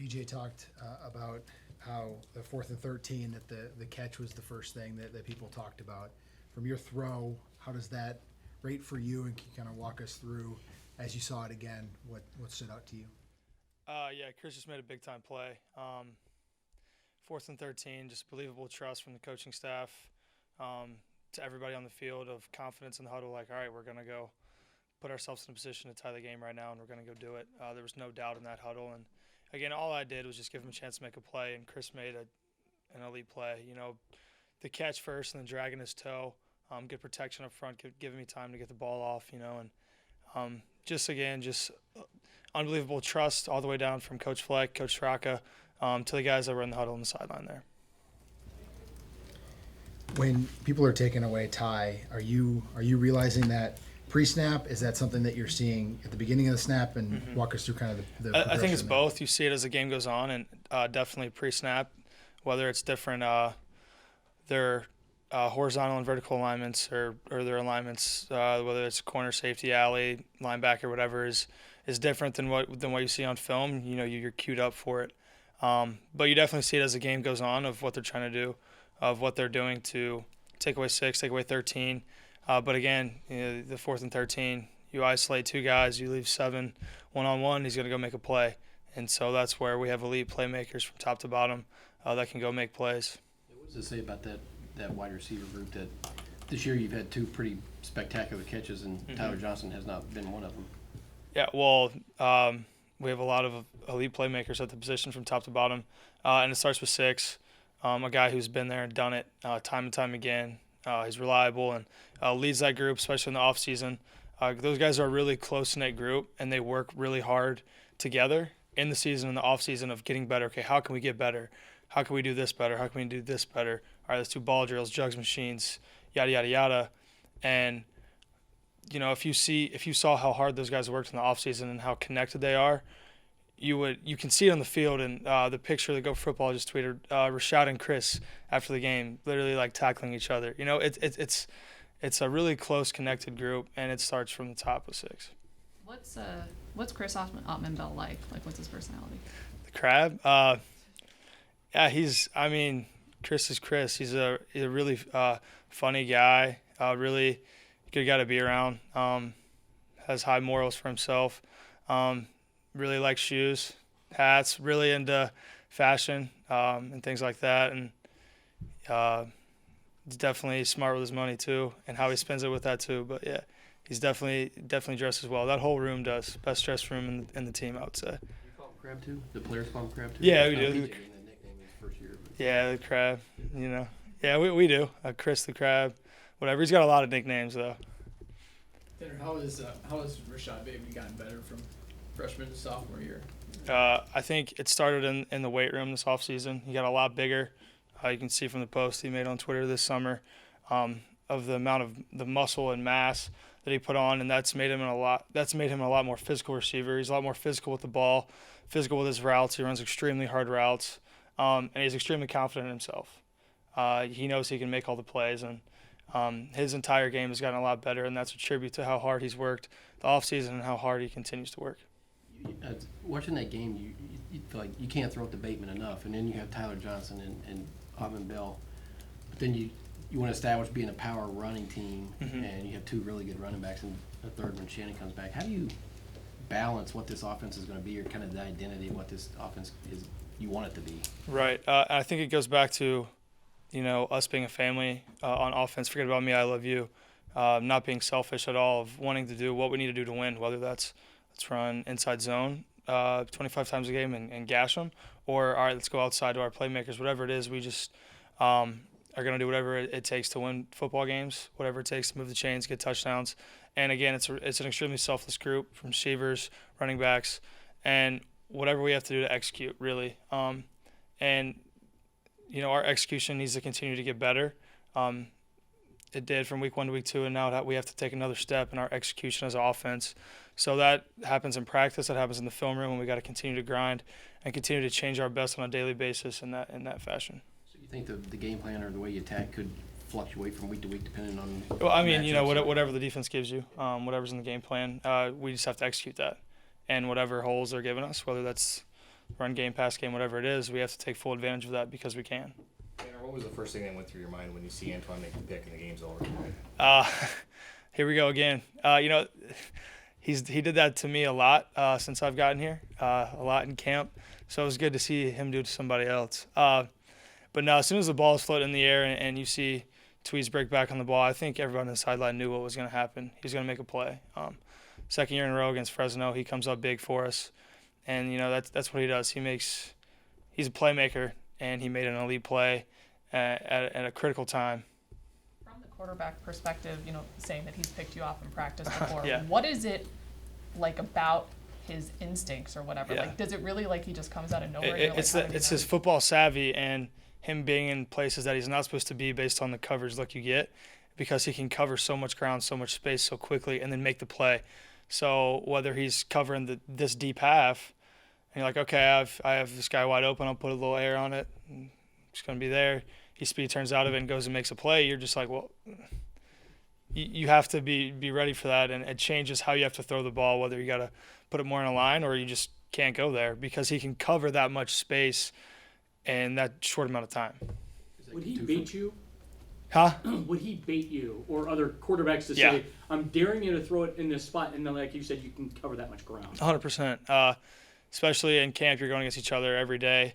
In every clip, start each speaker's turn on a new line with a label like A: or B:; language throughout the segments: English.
A: PJ talked about how the 4th and 13 that the catch was the first thing that people talked about. From your throw, how does that rate for you, and can you kind of walk us through as you saw it again, what stood out to you?
B: Yeah, Chris just made a big time play. 4th and 13, just believable trust from the coaching staff to everybody on the field of confidence in the huddle. Like, all right, we're gonna go put ourselves in a position to tie the game right now, and we're gonna go do it. There was no doubt in that huddle, and again, all I did was just give him a chance to make a play, and Chris made an elite play. The catch first and then dragging his toe, good protection up front, giving me time to get the ball off, and just unbelievable trust all the way down from Coach Fleck, Coach Straka, to the guys that were in the huddle on the sideline there.
A: When people are taking away Ty, are you realizing that pre-snap? Is that something that you're seeing at the beginning of the snap? And walk us through kind of the
B: I think it's
A: there.
B: both. You see it as the game goes on, and definitely pre-snap, whether it's different their horizontal and vertical alignments or their alignments, whether it's corner, safety, alley, linebacker, whatever is different than what you see on film. You're queued up for it. But you definitely see it as the game goes on of what they're trying to do, of what they're doing to take away 6, take away 13. But again, the 4th and 13, you isolate 2 guys, you leave 7 one-on-one, he's going to go make a play. And so that's where we have elite playmakers from top to bottom that can go make plays.
C: What does it say about that wide receiver group that this year you've had 2 pretty spectacular catches and Tyler Johnson has not been one of them?
B: Yeah, well, we have a lot of elite playmakers at the position from top to bottom, and it starts with 6, a guy who's been there and done it time and time again. He's reliable and leads that group, especially in the offseason. Those guys are a really close-knit group, and they work really hard together in the season and the offseason of getting better. Okay, how can we get better? How can we do this better? How can we do this better? All right, let's do ball drills, jugs machines, yada, yada, yada. And, if you saw how hard those guys worked in the offseason and how connected they are, you can see it on the field. And the picture that Go Football just tweeted, Rashad and Chris after the game, literally like tackling each other. It's a really close connected group, and it starts from the top with 6.
D: What's Chris Ottman-Bell like? Like, what's his personality?
B: The Crab? Yeah, Chris is Chris. He's a really funny guy, really good guy to be around, has high morals for himself, really likes shoes, hats, really into fashion and things like that. And he's definitely smart with his money too, and how he spends it with that too. But yeah, he's definitely dresses well. That whole room does. Best dressed room in the team, I would say.
C: You call him Crab too? The players call him Crab too?
B: Yeah, we do.
C: PJ gave him that nickname his first year.
B: Yeah, the Crab. Yeah, we do. Chris the Crab, whatever. He's got a lot of nicknames though.
E: Tanner, how has Rashad Bateman gotten better from freshman to sophomore year?
B: I think it started in the weight room this offseason. He got a lot bigger. You can see from the post he made on Twitter this summer of the amount of the muscle and mass that he put on, and that's made him a lot more physical receiver. He's a lot more physical with the ball, physical with his routes. He runs extremely hard routes, and he's extremely confident in himself. He knows he can make all the plays, and his entire game has gotten a lot better, and that's a tribute to how hard he's worked the offseason and how hard he continues to work.
C: Watching that game, you feel like you can't throw it to Bateman enough, and then you have Tyler Johnson and Ottman-Bell, but then you want to establish being a power running team, and you have 2 really good running backs, and a third when Shannon comes back. How do you balance what this offense is going to be, or kind of the identity of what this offense is you want it to be?
B: Right. I think it goes back to, us being a family on offense. Forget about me, I love you. Not being selfish at all, of wanting to do what we need to do to win, whether that's let's run inside zone 25 times a game and gash them, or all right, let's go outside to our playmakers. Whatever it is, we just are going to do whatever it takes to win football games, whatever it takes to move the chains, get touchdowns. And again, it's an extremely selfless group from receivers, running backs, and whatever we have to do to execute, really. And our execution needs to continue to get better. It did from week 1 to week 2, and now we have to take another step in our execution as an offense. So that happens in practice, that happens in the film room, and we got to continue to grind and continue to change our best on a daily basis in that fashion.
C: So you think the game plan or the way you attack could fluctuate from week to week depending on?
B: Well, whatever the defense gives you, whatever's in the game plan, we just have to execute that, and whatever holes they're giving us, whether that's run game, pass game, whatever it is, we have to take full advantage of that because we can.
F: Tanner, what was the first thing that went through your mind when you see Antoine make the pick and the game's over?
B: Here we go again. He did that to me a lot since I've gotten here, a lot in camp. So it was good to see him do it to somebody else. But no, as soon as the ball is floating in the air and you see Tweez break back on the ball, I think everyone on the sideline knew what was going to happen. He's going to make a play. Second year in a row against Fresno, he comes up big for us, and that's what he does. He's a playmaker, and he made an elite play at a critical time.
G: From the quarterback perspective, saying that he's picked you off in practice before,
B: Yeah.
G: what is it like about his instincts or whatever?
B: Yeah.
G: Like, does it really he just comes out of nowhere? And you're
B: It's
G: like, how did he
B: it's
G: know?
B: his football savvy and him being in places that he's not supposed to be based on the coverage look you get, because he can cover so much ground, so much space so quickly, and then make the play. So whether he's covering this deep half, and you're like, okay, I have this guy wide open, I'll put a little air on it, and it's going to be there. He speed turns out of it and goes and makes a play. You're just like, well, you have to be ready for that, and it changes how you have to throw the ball, whether you got to put it more in a line or you just can't go there, because he can cover that much space in that short amount of time.
H: Would he bait you?
B: Huh?
H: Would he bait you or other quarterbacks to
B: Yeah.
H: say, I'm daring you to throw it in this spot, and then, like you said, you can cover that much ground?
B: 100%. Especially in camp, you're going against each other every day.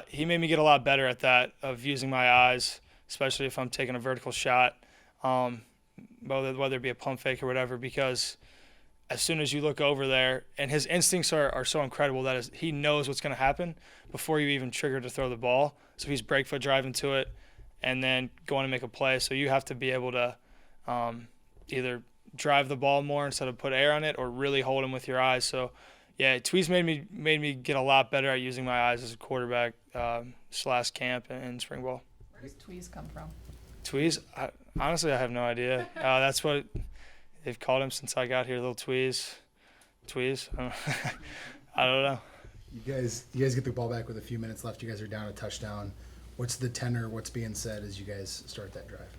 B: He made me get a lot better at that, of using my eyes, especially if I'm taking a vertical shot, whether it be a pump fake or whatever, because as soon as you look over there, and his instincts are so incredible that he knows what's going to happen before you even trigger to throw the ball. So he's break foot driving to it and then going to make a play. So you have to be able to either drive the ball more instead of put air on it, or really hold him with your eyes. So yeah, Tweez made me get a lot better at using my eyes as a quarterback / camp and spring ball.
G: Where does Tweez come from?
B: Tweez, honestly, I have no idea. That's what they've called him since I got here, little Tweez. I don't know.
A: You guys get the ball back with a few minutes left. You guys are down a touchdown. What's the tenor? What's being said as you guys start that drive?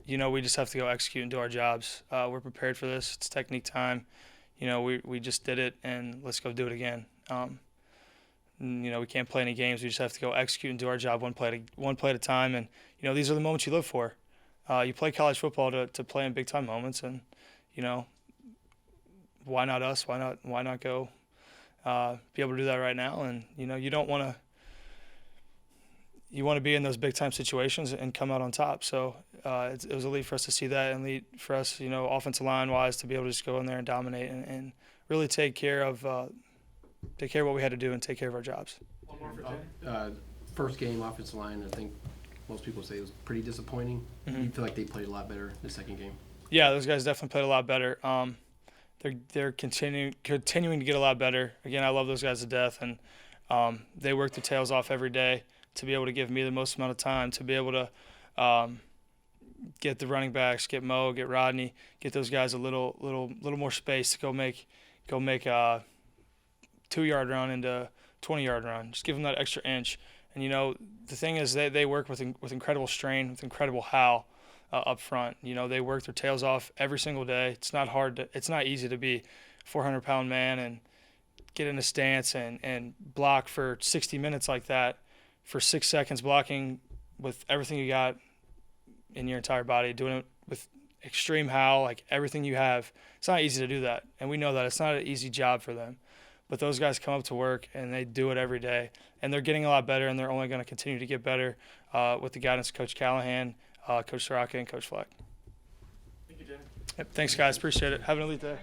B: We just have to go execute and do our jobs. We're prepared for this. It's technique time. We just did it, and let's go do it again. We can't play any games. We just have to go execute and do our job one play at a time. And these are the moments you live for. You play college football to play in big time moments, and why not us? Why not go be able to do that right now? And you don't want to. You want to be in those big time situations and come out on top. So it was elite for us to see that, and elite for us, offensive line wise, to be able to just go in there and dominate and really take care of what we had to do and take care of our jobs.
E: One more for Tanner.
C: First game offensive line, I think most people say it was pretty disappointing.
B: Mhm.
C: You feel like they played a lot better the second game?
B: Yeah, those guys definitely played a lot better. They're continuing to get a lot better. Again, I love those guys to death, and they work their tails off every day to be able to give me the most amount of time, to be able to get the running backs, get Mo, get Rodney, get those guys a little more space to go make a 2-yard run into 20-yard run. Just give them that extra inch. And the thing is, they work with incredible strain, with incredible how up front. They work their tails off every single day. It's not hard. It's not easy to be a 400-pound man and get in a stance and block for 60 minutes like that, for 6 seconds, blocking with everything you got in your entire body, doing it with extreme howl, like everything you have. It's not easy to do that, and we know that. It's not an easy job for them. But those guys come up to work, and they do it every day. And they're getting a lot better, and they're only going to continue to get better with the guidance of Coach Callahan, Coach Soraka, and Coach Fleck.
E: Thank you, Tanner.
B: Yep, thanks, guys. Appreciate it. Have an elite day.